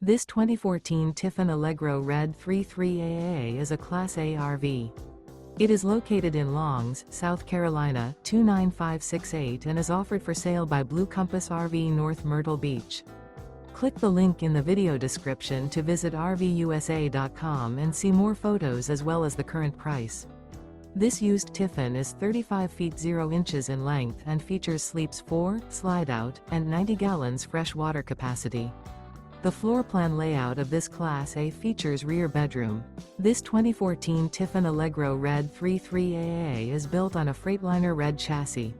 This 2014 Tiffin Allegro Red 33AA is a Class A RV. It is located in Longs, South Carolina, 29568 and is offered for sale by Blue Compass RV North Myrtle Beach. Click the link in the video description to visit RVUSA.com and see more photos as well as the current price. This used Tiffin is 35 feet 0 inches in length and features sleeps 4, Slideout, and 90 gallons fresh water capacity. The floor plan layout of this Class A features rear bedroom. This 2014 Tiffin Allegro Red 33AA is built on a Freightliner RED chassis.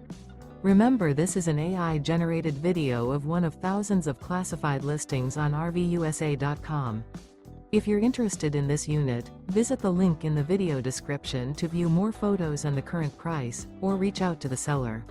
Remember, this is an AI-generated video of one of thousands of classified listings on RVUSA.com. If you're interested in this unit, visit the link in the video description to view more photos and the current price, or reach out to the seller.